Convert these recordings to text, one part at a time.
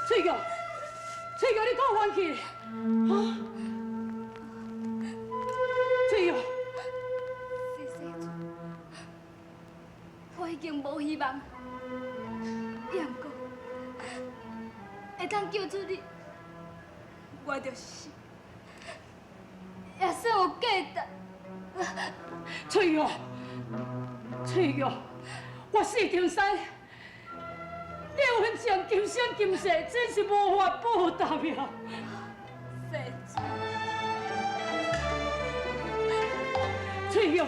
翠玉，翠玉，你给我翻去！啊！翠玉，谢谢主，我已经无希望，也毋过会当救出你，我着死，也算有价值。翠玉，翠玉，我四重山。 你有份情今生今世真是无法报答呀！谢主，翠玉。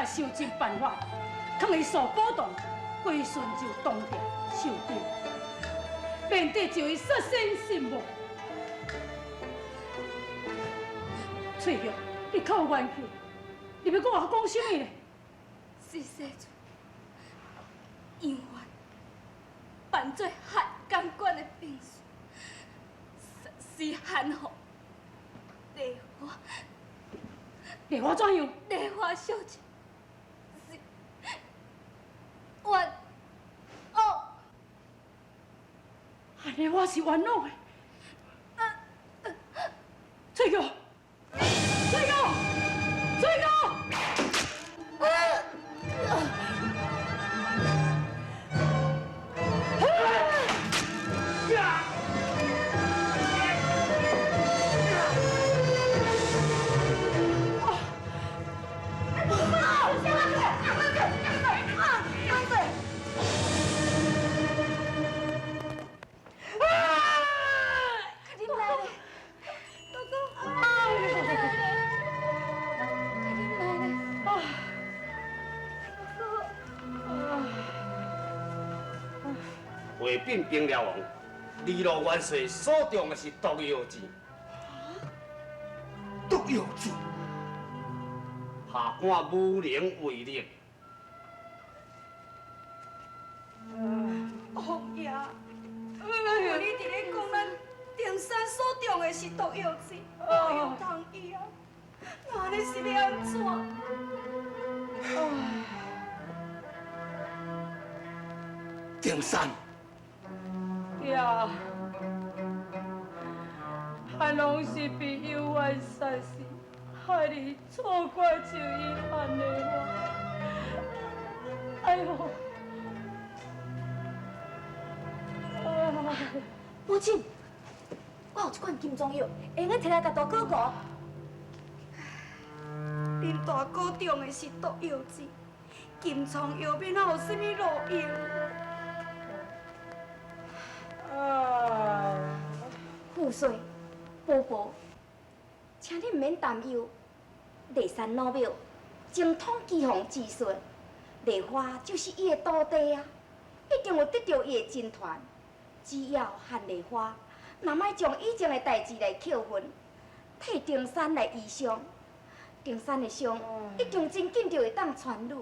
想尽办法，抗伊所波动，归顺就当掉受掉，免得就伊失身心魔。翠玉，你靠冤去，你要跟我讲什么呢？是施主，冤冤犯罪害监管的兵士，是汉服，丽花怎样？丽花小姐。 冤枉！安尼我是冤枉的。翠玉，翠玉，翠玉！为变兵了王，二路元帅所中的是毒药钱。毒药钱，下官无能为力。王爷，你伫咧讲咱定山所中的是毒药钱，我有同意啊。那安尼是要安怎？定山。 呀，汉拢是被幽怨杀死，害你错怪就遗憾的我。哎呦！母亲，我有一款金装药，会用摕来甲大哥膏。恁大哥中的是毒药剂，金疮药面哪有啥物路用？ 富帅、伯伯，请你唔免担忧。骊山老庙精通机防之术，丽花就是伊的徒弟啊，一定有得到伊的真传。只要和丽花，若莫将以前的代志来扣分，替丁山来医伤，丁山的伤一定真紧就会当痊愈。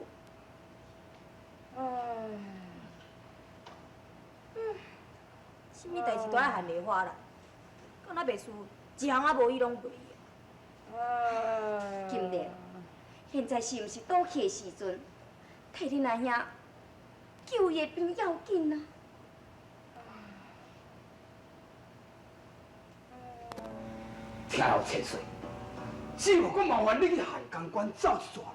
什么代志都爱喊丽花啦，敢若袂输一项仔无伊拢袂。金莲，现在是毋是倒去的时阵？替恁阿兄救伊的病要紧啊！听老千岁，是无讲麻烦你去汉江关走一转。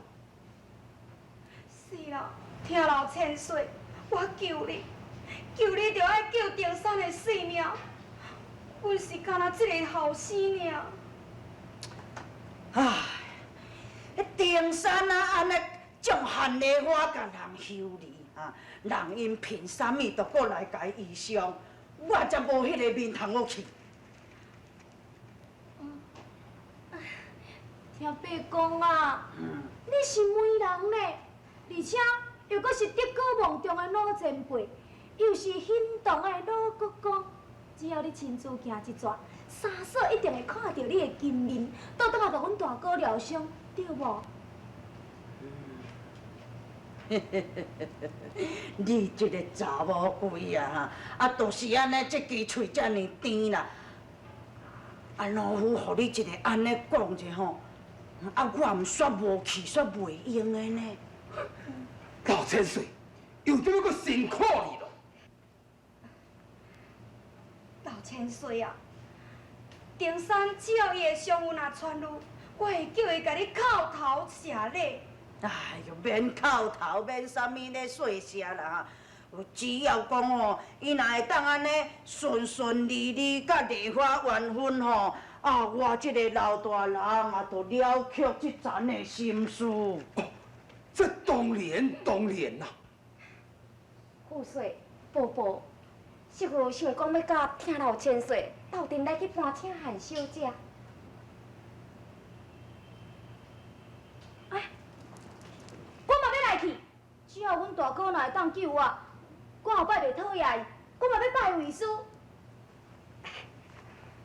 是啦，听老千岁，我求你，求你着爱救丁山的性命。阮是干那一个后生尔。唉，迄丁山啊，安尼将汉丽花甲人修理啊，人因凭啥物都过来甲伊医伤，我才无迄个面通去。听爸讲啊，你是美人呢，而且又阁是德高望重的老前辈，又是兴动的老国公。只要你亲自行一转，三嫂一定会看到你的金面，倒等下甲阮大哥疗伤，对无？你这个查某鬼啊，就是安尼，这支喙遮尔甜啦。老夫互你一个安尼讲者吼，我毋煞无气，煞袂用的呢。老千岁，又怎么个辛苦你了？老千岁啊，丁山只要伊的伤有若痊愈，我会叫伊甲你叩头谢礼。哎呦，免叩头，免啥物咧细谢啦哈。只要讲吼，伊若会当安尼顺顺利利甲丽花完婚吼，我这个老大人就了却这层的心思。这当然啦。富帅、伯伯，媳妇想讲要甲听老千岁斗阵来去搬请韩小姐。哎，我嘛要来去，只要阮大哥若会当救我，我后摆袂讨厌伊，我嘛要拜为师。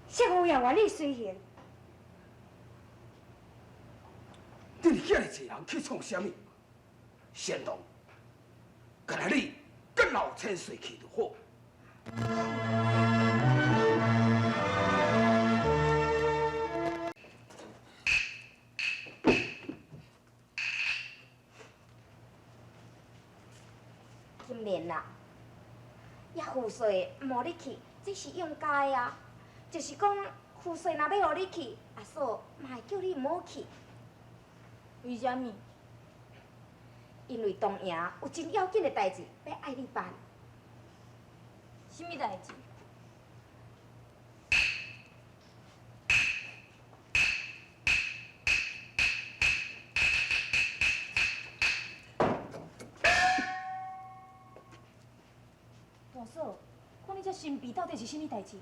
媳妇也愿意随缘。你哋遐尔济人去创啥物？仙童，干那你跟老千岁去就好。金莲啦，也富帅无你去，这是应该的啊。就是讲，富帅若要互你去，阿嫂嘛会叫你唔好去。为什么？因为东营有真要紧的代志要爱你办。什么代志？大嫂，看你这身边到底是什么代志？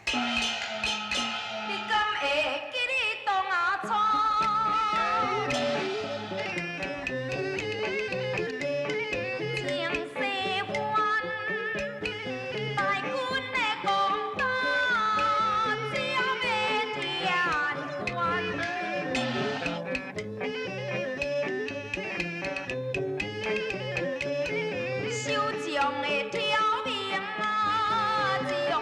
你敢会记你东阿村？小将的条命啊，就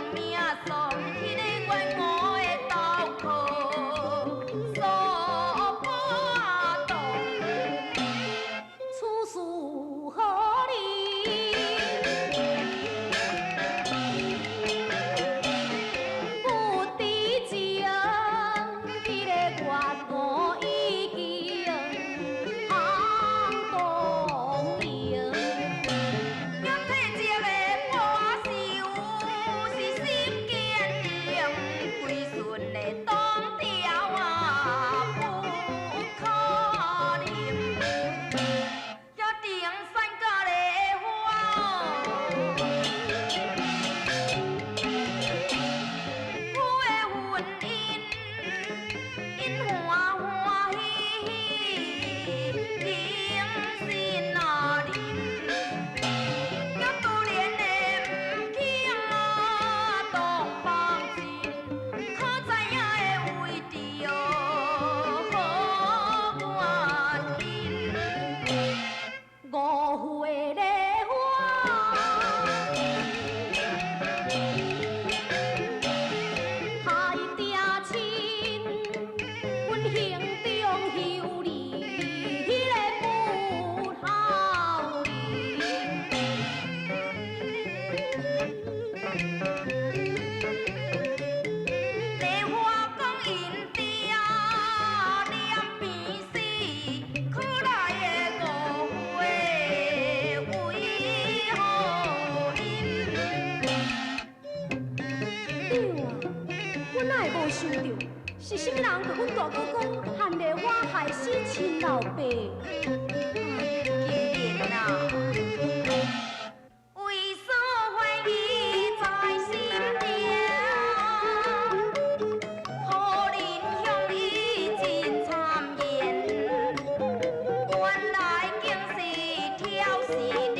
我哪会无想到，是什么人甲阮大哥哥含泪花害死亲老爸？金莲啊，为所怀疑在心头，可怜向伊真谄言，原来竟是挑事你，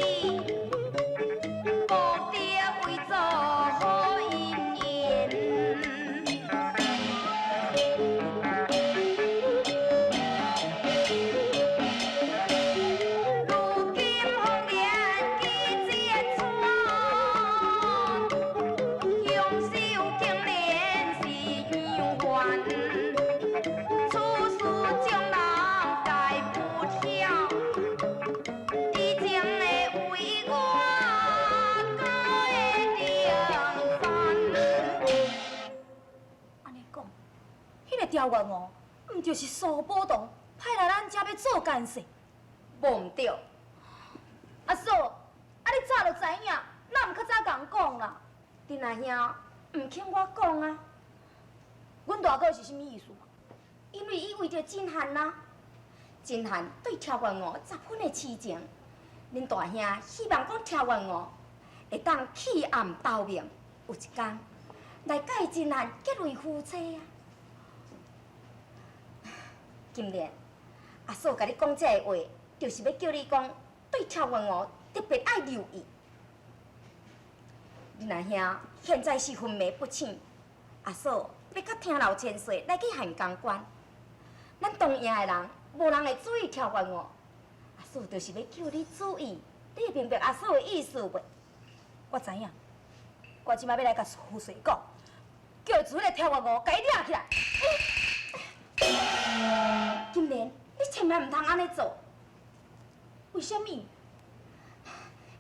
目的为做好姻缘。如今红颜几千串，凶手竟然是杨环，此事将人概不晓，以前的为我改定番。安尼讲，迄个条员哦，毋就是苏宝同派来咱遮要做干事？无毋对，阿嫂，啊你早就知影，哪毋较早甲我讲啦？恁阿兄毋肯我讲啊，阮大哥是什么意思？因为伊为着真汉呐，真汉对条员娥十分的痴情，恁大兄希望讲条员娥会当弃暗投明，有一天来甲伊真汉结为夫妻啊。金莲，阿嫂甲你讲这个话，就是要叫你讲对条员娥特别爱留意。恁阿兄现在是昏迷不醒，阿嫂要甲听老千岁来去汉江关，咱东营的人无人会注意条员娥，阿嫂就是要叫你注意，你会明白阿嫂的意思袂？我知影，我即摆要来甲夫婿讲，叫伊做迄个条员娥，甲伊抓起来。金莲，你千万唔通安尼做。为什么？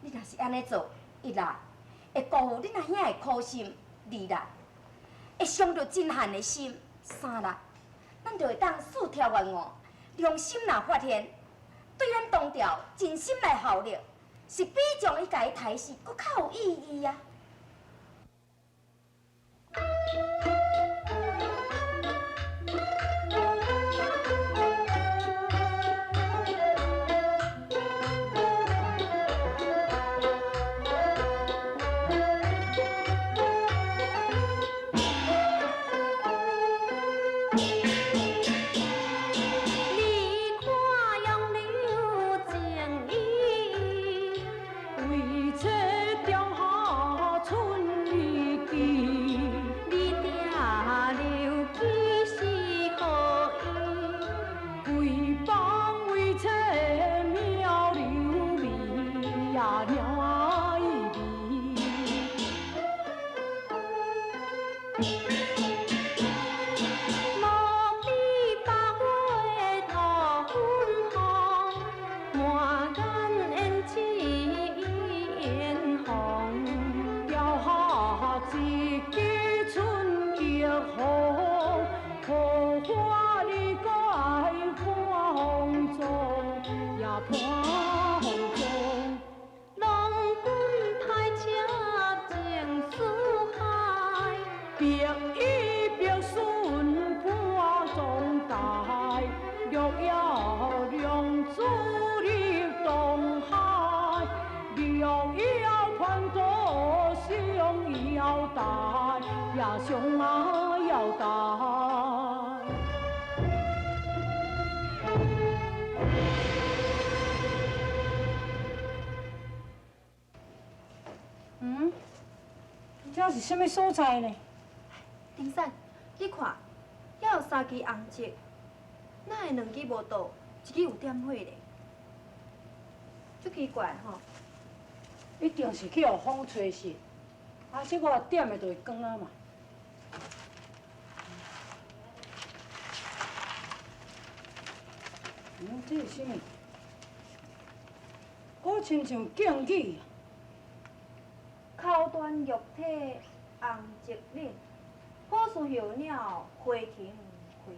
你若是安尼做，一来会辜负恁阿兄的苦心，二来会伤着真汉的心，三来咱就会当四条员娥良心若发现，对咱东条真心来效力，是比将伊家己刣死搁较有意义啊。上啊要大。这是什么所在呢？丁婶，你看，遐有3支红烛，哪会2支无倒，1支有点火咧？足奇怪吼！一定是去互风吹熄，啊，这我点的就会光啊嘛。这是什么？我亲像敬语。口端玉体红烛冷，朴树候鸟花停花停。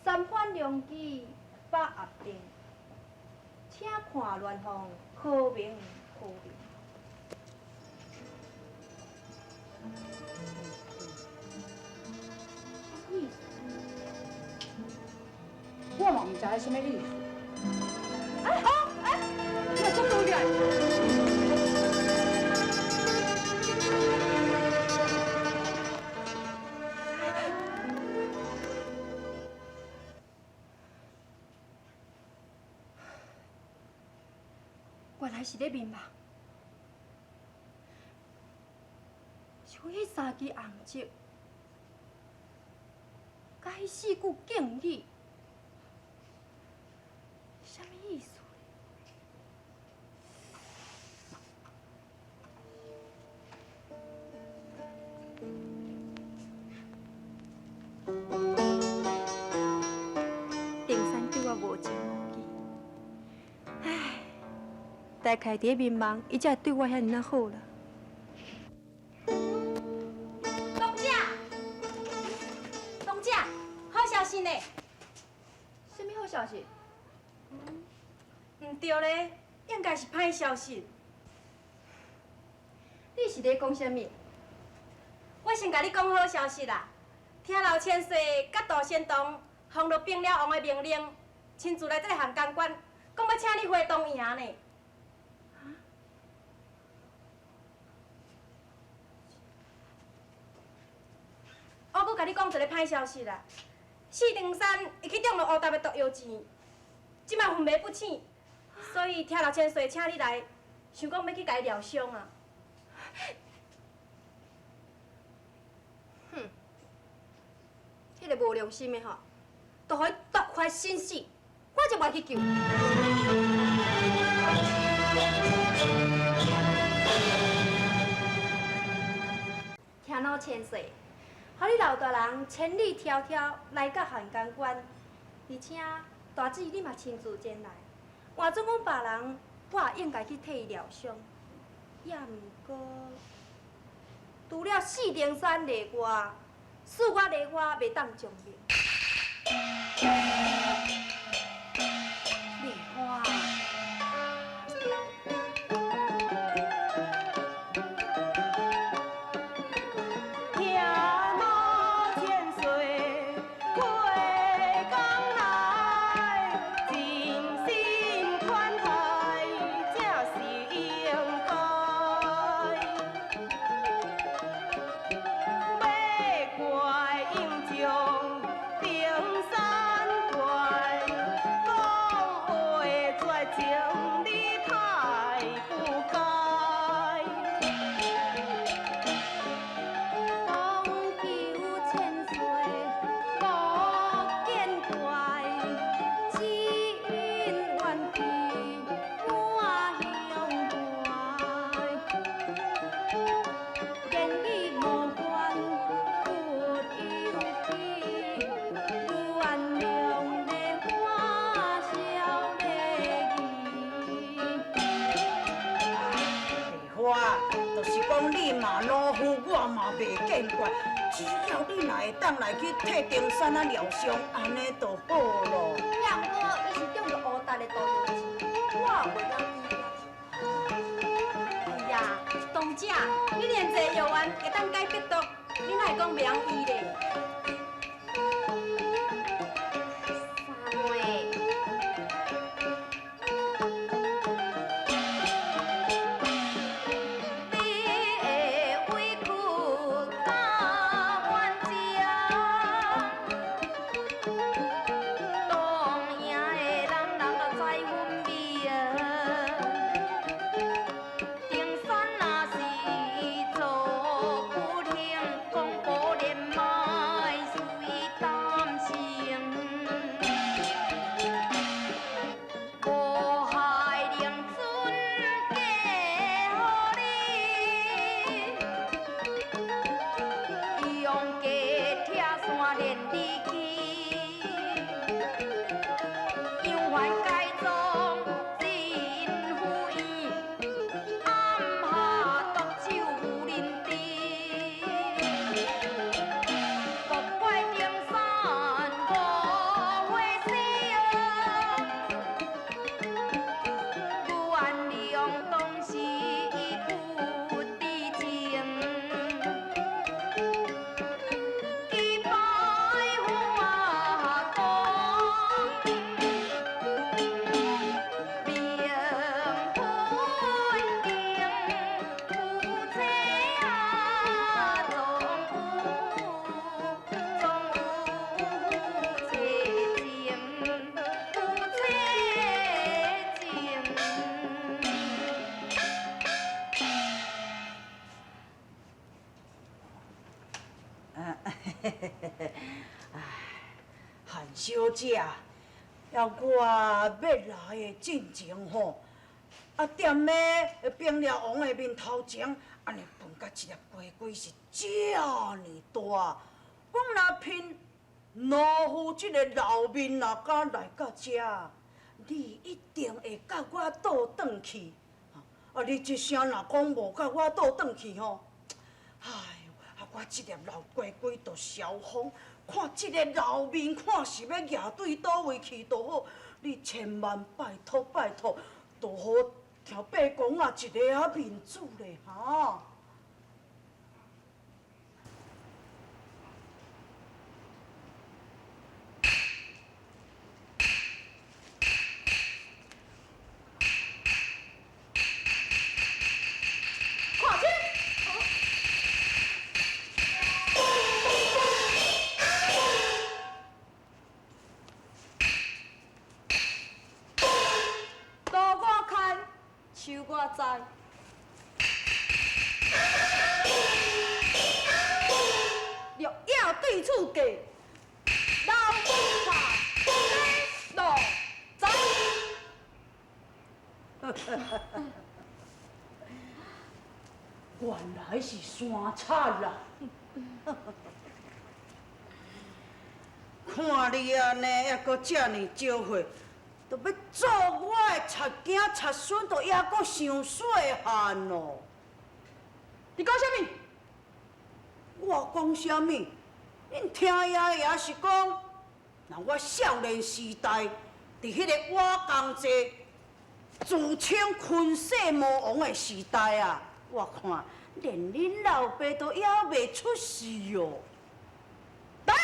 三番良机把压定，请看鸾凤可明可明。知影什么意思。你来做倒来。原来是咧眠梦，像迄三支红烛，甲迄四句敬语，什么意思？丁山对我无情无义，唉。大概伫眠梦，伊才会对我遐尼好啦。东姐，东姐，好消息呢！什么好消息？唔对咧，应该是歹消息。你是咧讲啥物？我先甲你讲好消息啦！听老千岁甲杜仙东奉了并了王的命令，亲自来这个函公馆，讲要请你回东营呢。我阁甲你讲一个歹消息啦，四长山伊去中了乌达的毒药钱，即摆昏迷不醒，所以听老千岁请你来，想讲要去甲伊疗伤啊。哼，迄个无良心的吼，都互伊夺发身死，我就袂去救。听老千岁。互你老大人千里迢迢来到函公馆，而且大姊你嘛亲自前来，换做讲别人，我也应该去替伊疗伤。也毋过，除了四顶山例外，恕我例外袂当从命。例外。你嘛老夫，我嘛袂见怪。只要你若会当来去替丁山啊疗伤，安尼就好咯。也毋过伊是中着乌达的毒药钱，我也袂当医。哎呀，东姐，你连这药丸会当解决毒，你哪会讲袂晓医咧？三妹。韩小姐，要我要来的进前吼，踮咧冰寮王的面头前，安尼分甲一粒鸡龟是遮尔大，我若拼老夫这个老面若敢来到遮，你一定会甲我倒转去。你一声若讲无甲我倒转去吼，哎呦，我这粒老鸡龟就消风。看这个老面，看是要举对倒位去就好。你千万拜托拜托，就好条八公啊一个啊面子咧哈。手我知，若要对处计，老茶老仔。原来是山贼啦！看你安尼，还阁遮尔少岁。都要做我的贼囝贼孙，都还阁伤细汉咯。你讲什么？我讲什么？恁听爷爷是讲，那我少年时代，伫迄个瓦岗街自称昆世魔王的时代啊，我看连恁老爸都还袂出世哦。打！